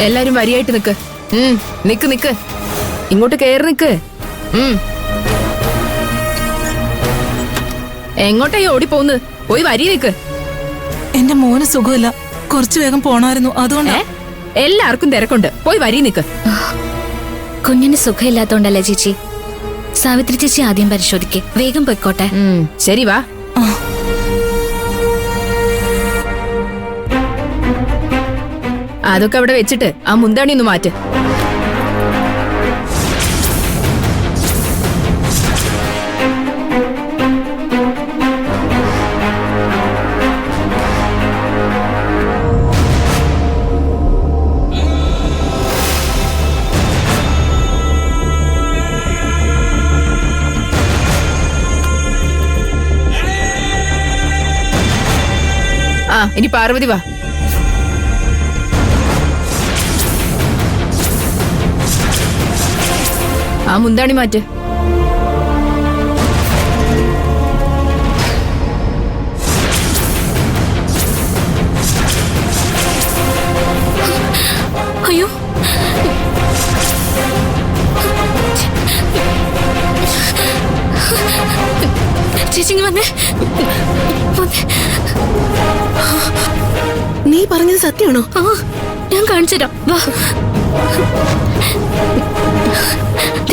എല്ലാരും വരിയായിട്ട് നിക്ക്. നിക്ക് നിക്ക്, ഇങ്ങോട്ട് കേറി നിക്ക്. എങ്ങോട്ടായി ഓടിപ്പോന്ന്? പോയി വരി നിക്ക്. എന്റെ മോന് സുഖമില്ല, കുറച്ചു വേഗം പോണായിരുന്നു, അതുകൊണ്ട്. എല്ലാവർക്കും തിരക്കുണ്ട്, പോയി വരി നിക്ക്. കുഞ്ഞിന് സുഖമില്ലാത്തോണ്ടല്ലേ ചേച്ചി? സാവിത്രി ചേച്ചി ആദ്യം പരിശോധിക്കേ, വേഗം പോയിക്കോട്ടെ. ശരി വാ. അതൊക്കെ അവിടെ വെച്ചിട്ട് ആ മുന്താണി ഒന്ന് മാറ്റ്. ഇനി പാർവതി വാ. ആ മുന്താണി മാറ്റ്. അയ്യോ, ചേച്ചി വന്നേ. നീ പറഞ്ഞത് സത്യമാണോ? ആ, ഞാൻ കാണിച്ചുതരാം, വാ.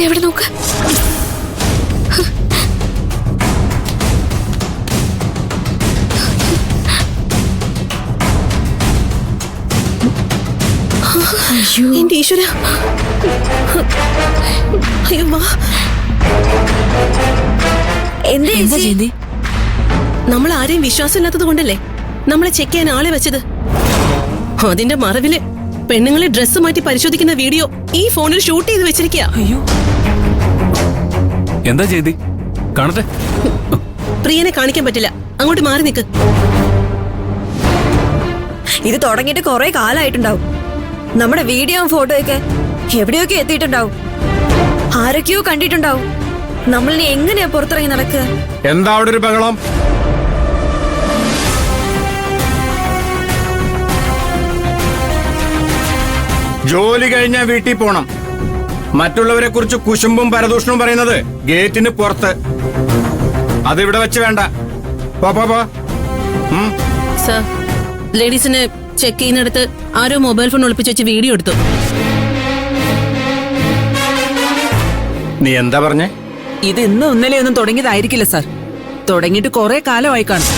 എവിടെ നോക്ക്. എന്റെ ഈശ്വര, അയ്യോ വാ. എന്താ ചെയ്തി? നമ്മൾ ആരെയും വിശ്വാസമില്ലാത്തത് കൊണ്ടല്ലേ നമ്മളെ ചെക്ക് ചെയ്യാൻ ആളെ വെച്ചത്. അതിന്റെ മറവില് പെണ്ണുങ്ങളെ ഡ്രസ്സ് മാറ്റി പരിശോധിക്കുന്ന വീഡിയോ ഈ ഫോണിൽ ഷൂട്ട് ചെയ്ത് വെച്ചിരിക്കുക. അയ്യോ, എന്താ ചെയ്തി? കാണട്ടെ. പ്രിയനെ കാണിക്കാൻ പറ്റില്ല, അങ്ങോട്ട് മാറി നിക്ക്. ഇത് തുടങ്ങിയിട്ട് കുറെ കാലമായിട്ടുണ്ടാവും. നമ്മുടെ വീഡിയോയും ഫോട്ടോയൊക്കെ എവിടെയൊക്കെ എത്തിയിട്ടുണ്ടാവും. ആരൊക്കെയോ കണ്ടിട്ടുണ്ടാവും. നമ്മളിനി എങ്ങനെയാ പുറത്തിറങ്ങി നടക്കുക? എന്താ അവിടെ ഒരു ബഹളം? ജോലി കഴിഞ്ഞാ വീട്ടിൽ പോണം. മറ്റുള്ളവരെ കുറിച്ച് കുശുമ്പും പരദൂഷണവും പറയുന്നത് ഗേറ്റിന് പുറത്ത്. അതിവിടെ വെച്ച് വേണ്ട. സർ, ലേഡീസിനെ ചെക്ക് ചെയ്യുന്നിടത്ത് ആരോ മൊബൈൽ ഫോൺ ഒളിപ്പിച്ച് വെച്ച് വീഡിയോ എടുത്തു. നീ എന്താ പറഞ്ഞേ? ഇത് ഇന്നും ഇന്നലെ ഒന്നും തുടങ്ങിയതായിരിക്കില്ല സാർ. തുടങ്ങിയിട്ട് കുറെ കാലമായി കാണും.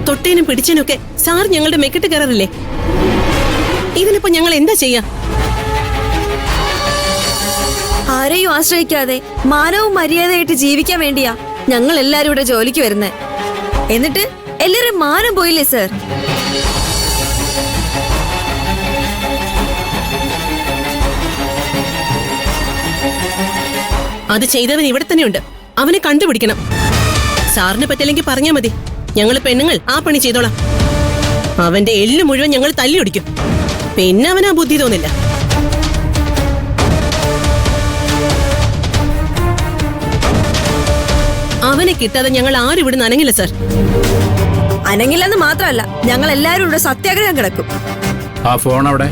തൊട്ടേനും പിടിച്ചേനൊക്കെ സാർ ഞങ്ങളുടെ മെക്കിട്ട് കയറില്ലേ? ഇതിനിപ്പോ ഞങ്ങൾ എന്താ ചെയ്യാ? ആരെയും ആശ്രയിക്കാതെ മാനവും മര്യാദയായിട്ട് ജീവിക്കാൻ വേണ്ടിയാ ഞങ്ങൾ എല്ലാരും ഇവിടെ ജോലിക്ക് വരുന്നേ. എന്നിട്ട് എല്ലാരും മാനം പോയില്ലേ സർ? അത് ചെയ്തവൻ ഇവിടെ തന്നെയുണ്ട്, അവനെ കണ്ടുപിടിക്കണം. സാറിനെ പറ്റില്ലെങ്കിൽ പറഞ്ഞാ മതി, ഞങ്ങള് പെണ്ണുങ്ങൾ ആ പണി ചെയ്തോളാം. അവന്റെ എല്ല് മുഴുവൻ ഞങ്ങൾ തല്ലിയൊടിക്കും. പിന്നെ അവനാ ബുദ്ധി തോന്നില്ല. അവനെ കിട്ടാതെ ഞങ്ങൾ ആരും ഇവിടെ അനങ്ങില്ല സർ. അനങ്ങില്ലെന്ന് മാത്രമല്ല, ഞങ്ങൾ എല്ലാരും ഇവിടെ സത്യാഗ്രഹം കിടക്കും. ആ ഫോൺ അവിടെ.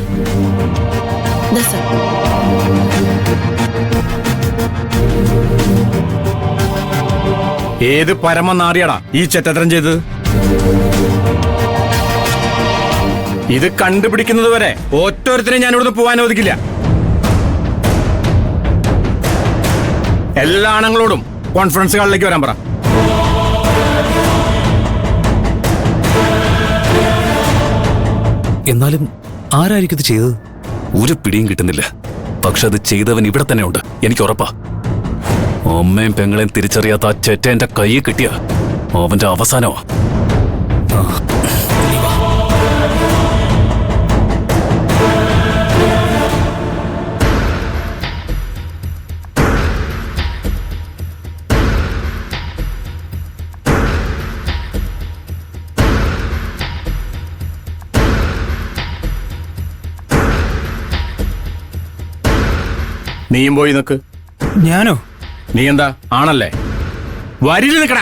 ഏത് പരമനാറിയടാ ഈ ചെറ്റത്തരം ചെയ്തത്? ഇത് കണ്ടുപിടിക്കുന്നത് വരെ ഓരോരുത്തരെയും ഞാൻ ഇവിടുന്ന് പോവാൻ അനുവദിക്കില്ല. എല്ലാ ആണുങ്ങളോടും കോൺഫറൻസ് ഹാളിലേക്ക് വരാൻ പറ. എന്നാലും ആരായിരിക്കും ഇത് ചെയ്തത്? ഒരു പിടിയും കിട്ടുന്നില്ല. പക്ഷെ അത് ചെയ്തവൻ ഇവിടെ തന്നെ ഉണ്ട്, എനിക്ക് ഉറപ്പാ. അമ്മയും പെങ്ങളെയും തിരിച്ചറിയാത്ത ആ ചെറ്റ എന്റെ കയ്യിൽ കിട്ടിയ അവന്റെ അവസാനമാ. നീയും പോയി നിക്ക്. ഞാനോ? നീ എന്താ ആണല്ലേ? വരിയിൽ നിൽക്കടാ.